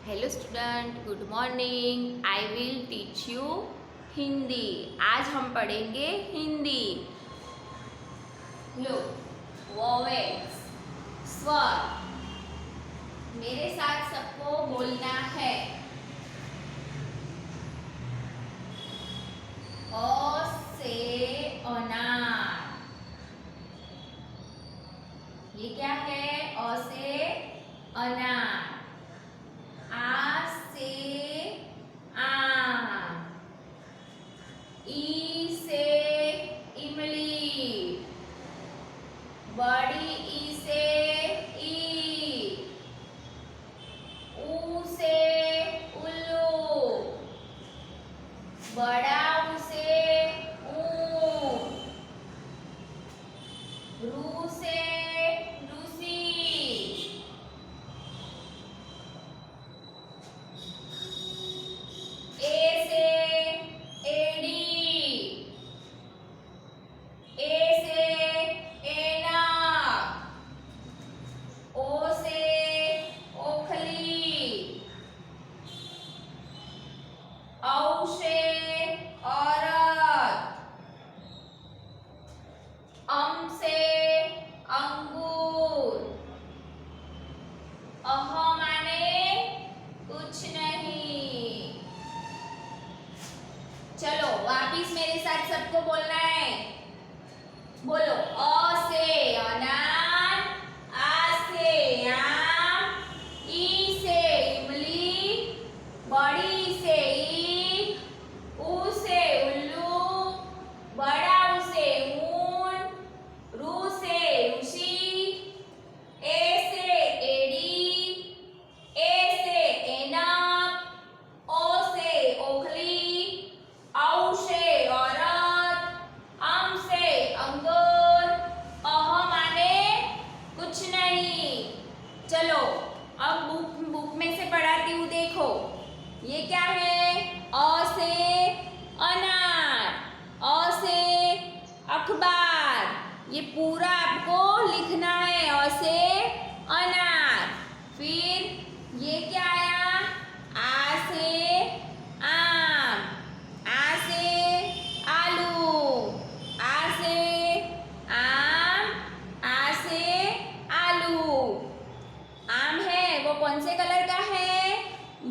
Hello student, good morning. I will teach you Hindi. आज हम पढ़ेंगे हिंदी। लो, वोवेल्स, स्वर। मेरे साथ सबको बोलना है। अ से अनार। ये क्या है? अ से अनार। आ से आम। ई से इमली। बड़ी ई से ईख। ऊ से उल्लू। बड़ा ऊ से ऊंट। रू से रूसी। ए से एड़ी। ए से ऐनक। ओ से ओखली। औ से औरत। अम से अंगूर। अह माने कुछ नहीं। चलो वापिस मेरे साथ सबको बोलना है। बोलो, अ से अनार। आ से आम। ई से इमली। बड़ी से ईख। ऊ से उल्लू। बड़ा ऊ से ऊंट। रू से ऋषि। ए से एड़ी। ए से ऐनक। ओ से ओखली। औ से औरत। अम से अंगूर। अह माने कुछ नहीं। चलो अब बुक में से पढ़ाती हूँ। देखो ये क्या है? अ से अनार। अ से अखबार। ये पूरा आपको लिखना है। अ से अनार। फिर ये क्या आया? आ से आम। आ से आलू। आ से आम। आ से आलू। आम है वो कौन से कलर का है?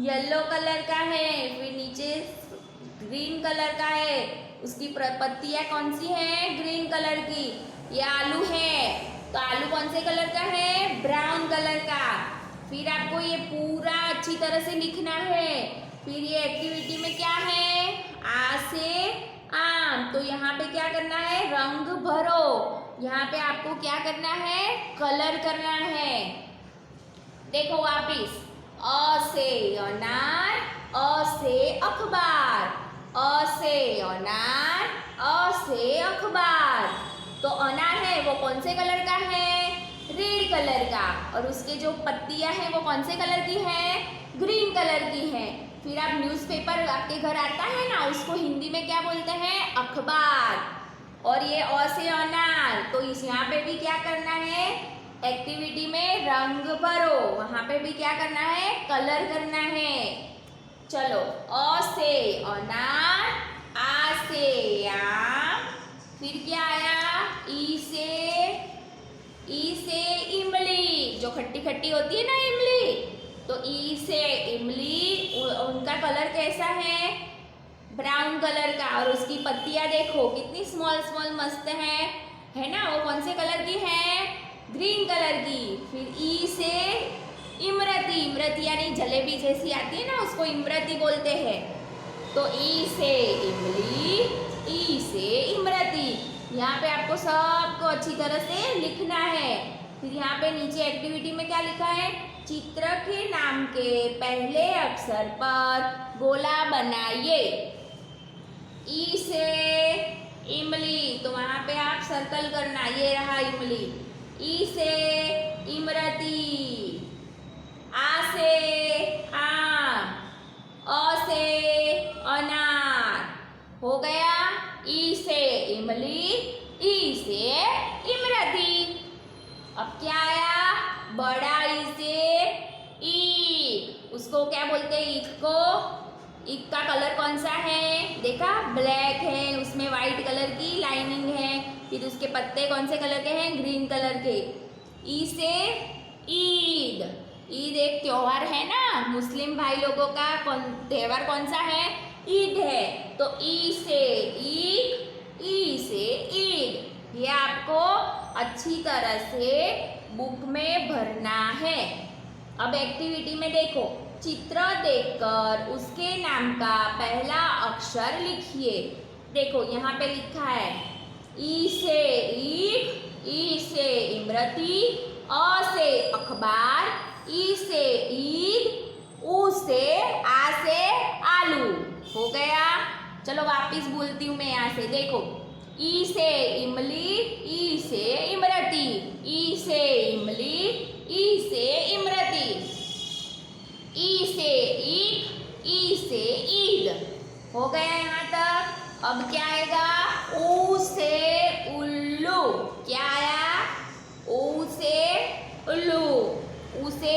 येलो कलर का है। फिर नीचे ग्रीन कलर का है। उसकी पत्तियां कौन सी है? ग्रीन कलर की। ये आलू है तो आलू कौन से कलर का है? ब्राउन कलर का। फिर आपको ये पूरा अच्छी तरह से लिखना है। फिर ये एक्टिविटी में क्या है? आ से आम। तो यहाँ पे क्या करना है? रंग भरो। यहाँ पे आपको क्या करना है? कलर करना है। देखो वापिस, अ से अनार। अ से अखबार। अ से अनार। अ से अखबार। तो अनार है वो कौन से कलर का है? रेड कलर का। और उसके जो पत्तियां हैं वो कौन से कलर की है? ग्रीन कलर की है। फिर आप न्यूज़पेपर आपके घर आता है ना, उसको हिंदी में क्या बोलते हैं? अखबार। और ये अ से अनार। तो इस यहाँ पे भी क्या करना है? एक्टिविटी में रंग भरो। वहां पे भी क्या करना है? कलर करना है। चलो, अ से अनार। आ से आम। फिर क्या आया? ई से इमली। जो खट्टी खट्टी होती है ना इमली, तो ई से इमली। उनका कलर कैसा है? ब्राउन कलर का। और उसकी पत्तियां देखो कितनी स्मॉल स्मॉल मस्त है ना? वो कौन से कलर की है? ग्रीन कलर की। फिर ई से इमरती। इमरती यानी जलेबी जैसी आती है ना, उसको इमरती बोलते हैं। तो ई से इमली। ई से इमरती। यहाँ पे आपको सबको अच्छी तरह से लिखना है। फिर यहाँ पे नीचे एक्टिविटी में क्या लिखा है? चित्र के नाम के पहले अक्षर पर गोला बनाइए। ई से इमली, तो वहां पे आप सर्कल करना। ये रहा इमली। ई से इमरती। आ से आम। अ से अनार। हो गया? ई से इमली। ई से इमरती। अब क्या आया? बड़ा ई से ईख। उसको क्या बोलते हैं? ईख को। ईख का कलर कौन सा है? देखा, ब्लैक है, उसमें वाइट कलर की लाइनिंग है। फिर उसके पत्ते कौन से कलर के हैं? ग्रीन कलर के। ई से ईद। ईद एक त्योहार है ना, मुस्लिम भाई लोगों का त्योहार कौन सा है? ईद है। तो ई से ईद, ई से ईद, ये आपको अच्छी तरह से बुक में भरना है। अब एक्टिविटी में देखो, चित्र देखकर उसके नाम का पहला अक्षर लिखिए। देखो यहाँ पे लिखा है ई से ईख, ई से इमरती, अ से अखबार, ई से ईद, ऊ से आ से आलू। हो गया? चलो वापिस बोलती हूँ मैं यहाँ से। देखो, ई से इमली, ई से इमरती, ई से इमली, ई से इमरती, ई से ईख, ई से ईद। हो गया यहाँ तक? अब क्या आएगा? ऊ से उल्लू। क्या आया? ऊ से उल्लू। ऊ से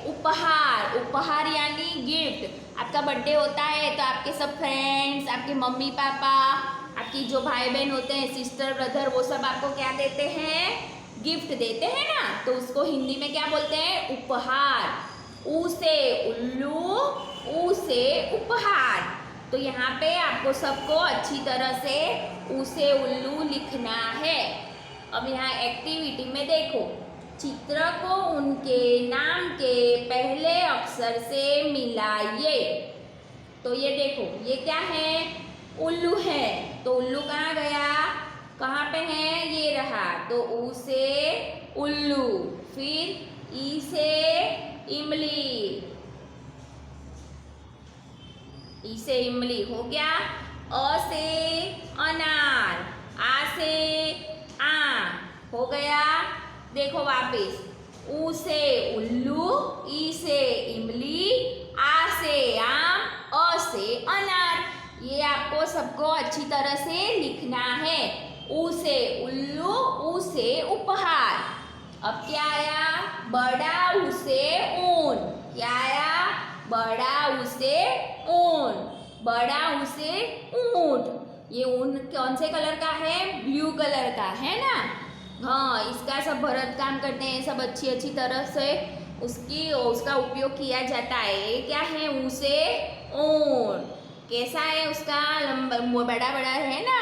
उपहार। उपहार यानी गिफ्ट। आपका बर्थडे होता है तो आपके सब फ्रेंड्स, आपके मम्मी पापा, आपकी जो भाई बहन होते हैं, सिस्टर ब्रदर, वो सब आपको क्या देते हैं? गिफ्ट देते हैं ना। तो उसको हिंदी में क्या बोलते हैं? उपहार। ऊ से उल्लू, ऊ से उपहार। तो यहाँ पे आपको सबको अच्छी तरह से ऊ से उल्लू लिखना है। अब यहाँ एक्टिविटी में देखो, चित्र को उनके नाम के पहले अक्षर से मिलाइए। तो ये देखो, ये क्या है? उल्लू है। तो उल्लू कहाँ गया? कहाँ पे है? ये रहा। तो ऊ से उल्लू। फिर ई से इमली, ई से इमली हो गया। अ से अनार, आ से आम हो गया। देखो वापिस, ऊ से उल्लू, ई से इमली, आ से आम, अ से अनार। ये आपको सबको अच्छी तरह से लिखना है। ऊ से उल्लू, ऊ से उपहार। अब क्या आया? बड़ा ऊ से ऊन। क्या आया? बड़ा ऊ से ऊन। बड़ा ऊ से ऊंट। ये ऊन कौन से कलर का है? ब्लू कलर का है ना। हाँ, इसका सब भरत काम करते हैं, सब अच्छी अच्छी तरह से उसका उपयोग किया जाता है। ये क्या है? ऊ से ऊन। कैसा है उसका? लंबा, बड़ा बड़ा है ना,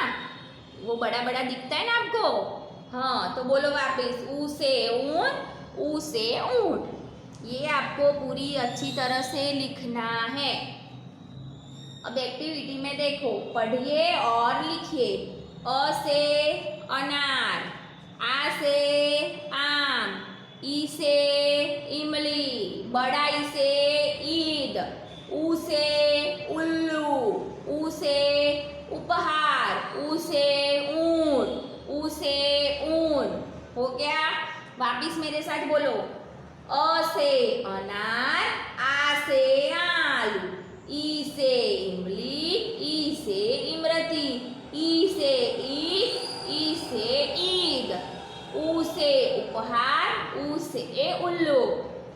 वो बड़ा बड़ा दिखता है ना आपको। हाँ, तो बोलो वापिस, ऊ से ऊन, ऊ से ऊंट। ये आपको पूरी अच्छी तरह से लिखना है। अब एक्टिविटी में देखो, पढ़िए और लिखिए। अ से अनार, आ से आम, ई से इमली, बड़ा ई से ईद, ऊ से उल्लू, ऊ से उपहार, ऊ से ऊंट, ऊ से ऊन। हो गया? वापिस मेरे साथ बोलो। अ से अनार, आ से आलू, ई से इमली, ई से इमरती, ई से ईद, ई से ईद, ऊ से उपहार, ऊ से उल्लू,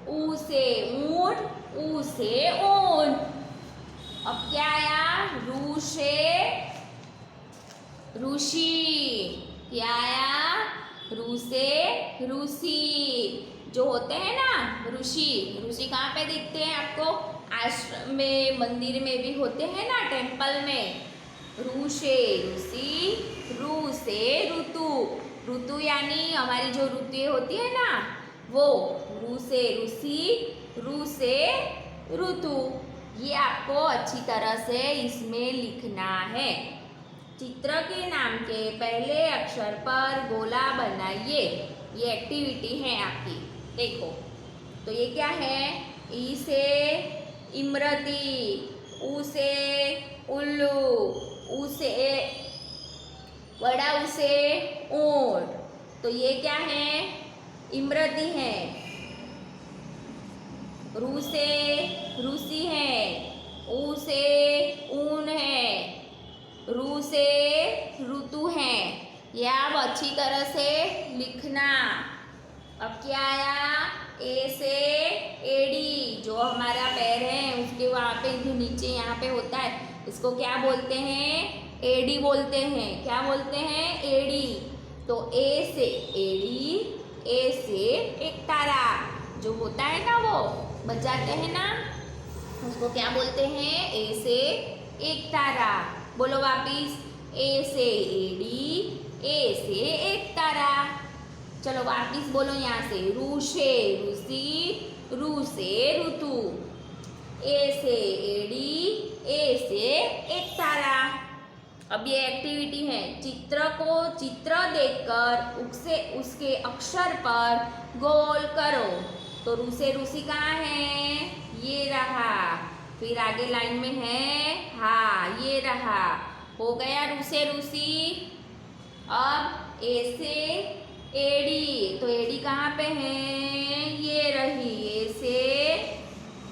ऊ से ऊंट, ऊ से ऊन। अब क्या आया? रू से ऋषि। क्या आया? रू से ऋषि। जो होते हैं ना ऋषि, ऋषि कहाँ पे दिखते हैं आपको? आश्रम में, मंदिर में भी होते हैं ना, टेम्पल में। रू से ऋषि, रू से ऋतु। ऋतु यानी हमारी जो ऋतुएं होती है ना, वो। रू से ऋषि, रू से ऋतु। ये आपको अच्छी तरह से इसमें लिखना है। चित्र के नाम के पहले अक्षर पर गोला बनाइए। ये एक्टिविटी है आपकी। देखो, तो ये क्या है? ई से इमरती, ऊ से उल्लू, ऊ से बड़ा ऊ से ऊंट। तो ये क्या है? इमरती है। रू से ऋषि है, ऊ से ऊन है, रू से ऋतु है। ये आप अच्छी तरह से लिखना। अब क्या आया? ए से एड़ी, जो हमारा पैर है वहाँ पे जो नीचे यहाँ पे होता है इसको क्या बोलते हैं? एडी बोलते हैं। क्या बोलते हैं? एडी। तो ए से एडी, ए से एक तारा जो होता है ना वो बजाते हैं ना, उसको क्या बोलते हैं? ए से एक तारा। बोलो वापिस, ए से एडी, ए से एक तारा। चलो वापिस बोलो यहाँ से, रू से रूसी, रू से ऋतु, ए से एडी, ए से एक तारा। अब ये एक्टिविटी है, चित्र को चित्र देखकर उसके अक्षर पर गोल करो। तो रू से रूसी कहाँ है? ये रहा। फिर आगे लाइन में है, हाँ ये रहा। हो गया रू से रूसी। अब ए से एडी, तो एडी कहाँ पे है? ये रही, ए से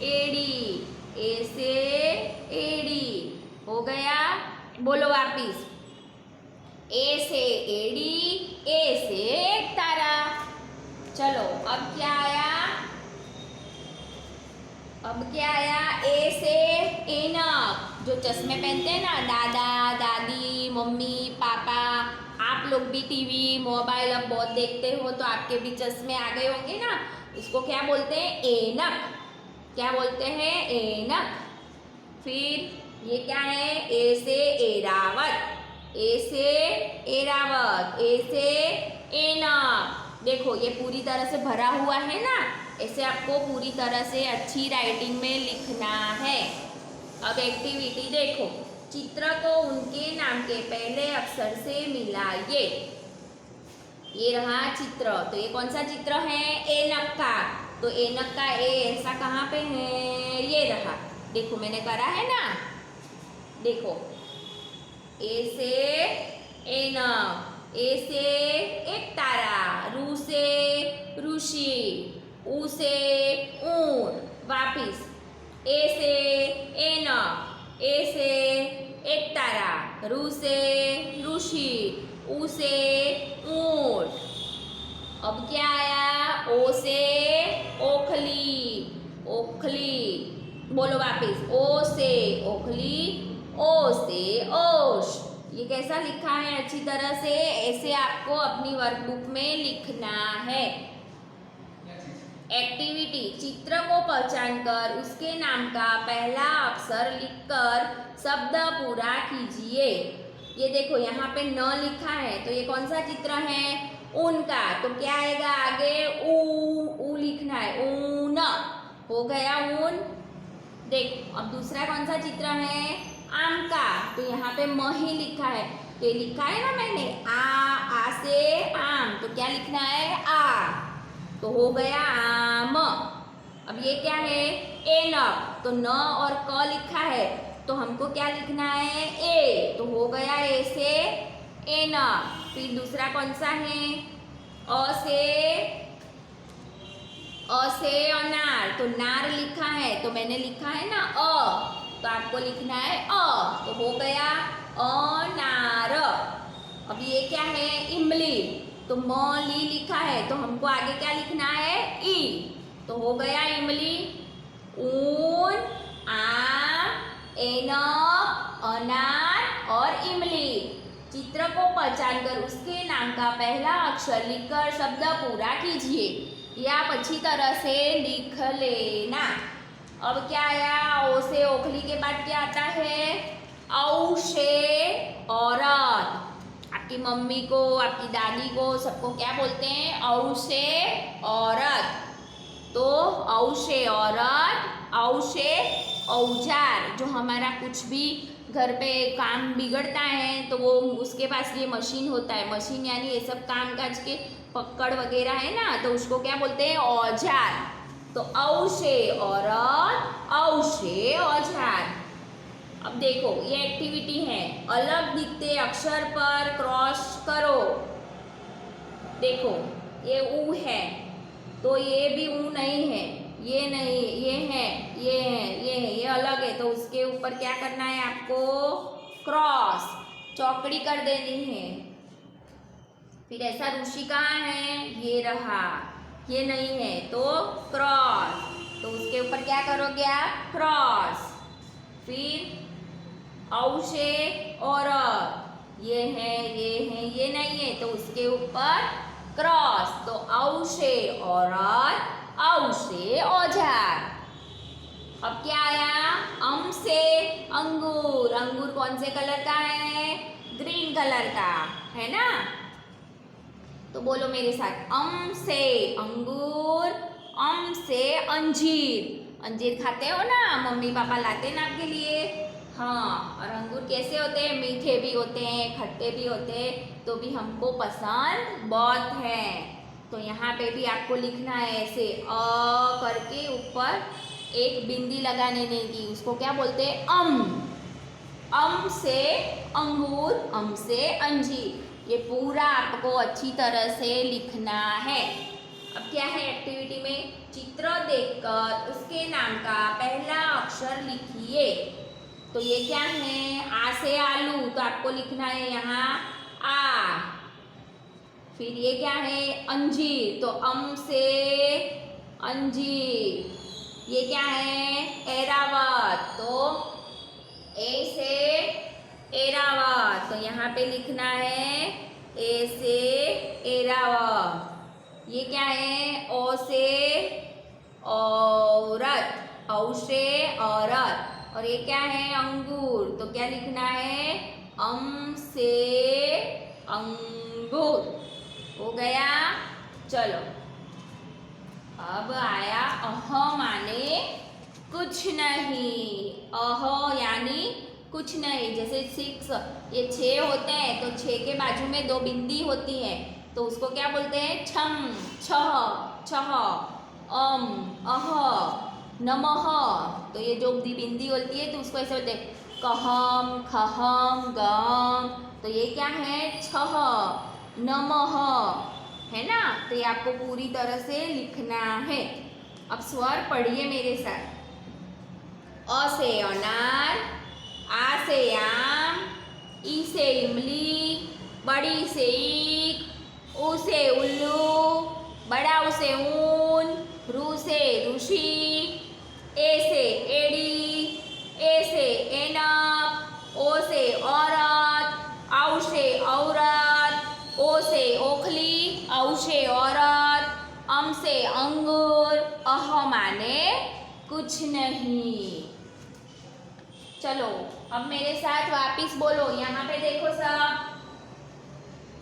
एडी, ए से एडी। हो गया? बोलो वापिस, ए से एडी, ए से एक तारा। चलो अब क्या आया? अब क्या आया? ए से ऐनक, जो चश्मे पहनते हैं ना दादा दादी मम्मी पापा, आप लोग भी टीवी मोबाइल अब बहुत देखते हो तो आपके भी चश्मे आ गए होंगे ना, इसको क्या बोलते हैं? ऐनक। क्या बोलते हैं? ऐनक। फिर ये क्या है? ए से एरावत, ए से एरावत, ए से ऐनक। देखो ये पूरी तरह से भरा हुआ है ना, ऐसे आपको पूरी तरह से अच्छी राइटिंग में लिखना है। अब एक्टिविटी देखो, चित्र को उनके नाम के पहले अक्षर से मिलाइए। ये रहा चित्र, तो ये कौन सा चित्र है? ऐनक का। तो ऐनक का ए ऐसा कहाँ पे है? ये रहा, देखो मैंने करा है ना, देखो ए से ऐनक, ए से एक तारा, रू से ऋषि, ऊ से ऊंट। वापिस, ए से ऐनक, ए से एक तारा, रू से ऋषि, ऊ से ऊंट। अब क्या आया? ओ से ओखली, ओखली। बोलो वापिस, ओ से ओखली, ओ से ओश। ये कैसा लिखा है? अच्छी तरह से ऐसे आपको अपनी वर्कबुक में लिखना है। एक्टिविटी, चित्र को पहचान कर उसके नाम का पहला अक्षर लिखकर शब्द पूरा कीजिए। ये देखो यहाँ पे न लिखा है, तो ये कौन सा चित्र है? ऊन का। तो क्या आएगा आगे? ऊ लिखना है, ऊन। हो गया ऊन। देख अब दूसरा कौन सा चित्र है? आम का। तो यहाँ पे म ही लिखा है, तो ये लिखा है ना मैंने, आ से आम, तो क्या लिखना है? आ। तो हो गया आम। अब ये क्या है? ऐनक। तो न और क लिखा है, तो हमको क्या लिखना है? ए। तो हो गया ए से ऐनक। फिर दूसरा कौन सा है? अ से अनार। तो नार लिखा है, तो मैंने लिखा है ना अ, तो आपको लिखना है अ। तो हो गया अनार। अब ये क्या है? इमली। तो म ली लिखा है, तो हमको आगे क्या लिखना है? ई। तो हो गया इमली। ऊन, आम, ऐनक, अनार और इमली। चित्र को पहचान कर उसके नाम का पहला अक्षर लिखकर शब्द पूरा कीजिए। ये आप अच्छी तरह से लिख लेना। अब क्या आया? ओ से ओखली के बाद क्या आता है? औ से औरत। आपकी मम्मी को, आपकी दादी को, सबको क्या बोलते हैं? औ से औरत। तो औ से औरत, औ से औजार। जो हमारा कुछ भी घर पे काम बिगड़ता है तो वो उसके पास ये मशीन होता है, मशीन यानी ये सब काम काज के पकड़ वगैरह है ना, तो उसको क्या बोलते हैं? औजार। तो औ से औरत, औ से औजार। अब देखो ये एक्टिविटी है, अलग दिखते अक्षर पर क्रॉस करो। देखो ये ऊ है, तो ये भी ऊ नहीं है, ये नहीं, ये है, ये है, ये है, ये अलग है, तो उसके ऊपर क्या करना है आपको? क्रॉस, चौकड़ी कर देनी है। फिर ऐसा ऋषि कहाँ है? ये रहा, ये नहीं है तो क्रॉस, तो उसके ऊपर क्या करोगे आप? क्रॉस। फिर औ से औरत, ये है, ये नहीं है तो उसके ऊपर क्रॉस, तो औ से औरत, औ से औजार। अब क्या आया? अम से अंगूर, अंगूर कौन से कलर का है? ग्रीन कलर का है ना। तो बोलो मेरे साथ, अम से अंगूर, अम से अंजीर। अंजीर खाते हो ना, मम्मी पापा लाते हैं ना आपके लिए। हाँ, और अंगूर कैसे होते हैं? मीठे भी होते हैं, खट्टे भी होते हैं, तो भी हमको पसंद बहुत है। तो यहाँ पे भी आपको लिखना है ऐसे करके ऊपर एक बिंदी लगाने की, उसको क्या बोलते हैं? अम से अंगूर, अम से अंजीर। ये पूरा आपको अच्छी तरह से लिखना है। अब क्या है एक्टिविटी में? चित्र देखकर उसके नाम का पहला अक्षर लिखिए। तो ये क्या है? आ से आलू, तो आपको लिखना है यहाँ आ। फिर ये क्या है? अंजीर, तो अम से अंजीर। ये क्या है? ऐरावत, तो ए से ऐरावत, तो यहाँ पे लिखना है ए से ऐरावत। ये क्या है? ओ से औरत, औ से औरत। और ये क्या है? अंगूर, तो क्या लिखना है? अम से अंगूर। हो गया। चलो अब आया अह माने कुछ नहीं। अह यानी कुछ नहीं। जैसे 6, ये 6 होते हैं तो 6 के बाजू में 2 बिंदी होती है, तो उसको क्या बोलते हैं? छम, छह, छह। अम, अह, नमः, तो ये जो बिंदी होती है तो उसको ऐसे बोलते हैं कहम, खहम, गम। तो ये क्या है? छह, नमः, है ना। तो ये आपको पूरी तरह से लिखना है। अब स्वर पढ़िए मेरे साथ। अ से अनार, आ से आम, ई से इमली, बड़ी से ईख, ऊ से उल्लू, बड़ा ऊ से ऊन, रू से ऋषि, ए से एड़ी, ए से ऐनक, ओ से औरत, औ से औरत, ओ से ओखली, औ से औरत, अम से अंगूर, अह माने कुछ नहीं। चलो अब मेरे साथ वापिस बोलो, यहाँ पे देखो सब,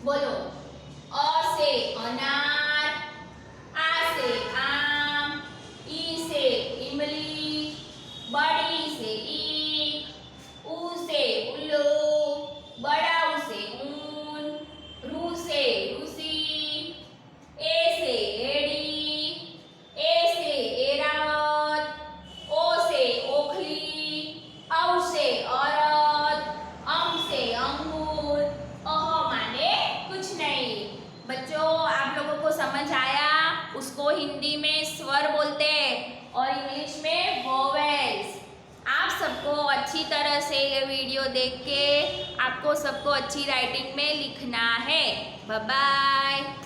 बोलो। अ से अनार, आ से आम, ई से इमली, बड़ी से ईख, ऊ से उल्लू, बड़ा ऊ से ऊन, रू से रूसी, ए से एड़ी, ए से ऐरावत, ओ से ओखली, औ से औरत, अम से अंगूर, अह माने कुछ नहीं। बच्चों आप लोगों को समझ आया? उसको हिंदी में स्वर बोलते हैं और इंग्लिश में वोवेल्स। आप सबको अच्छी तरह से ये वीडियो देख के आपको सबको अच्छी राइटिंग में लिखना है। Bye bye.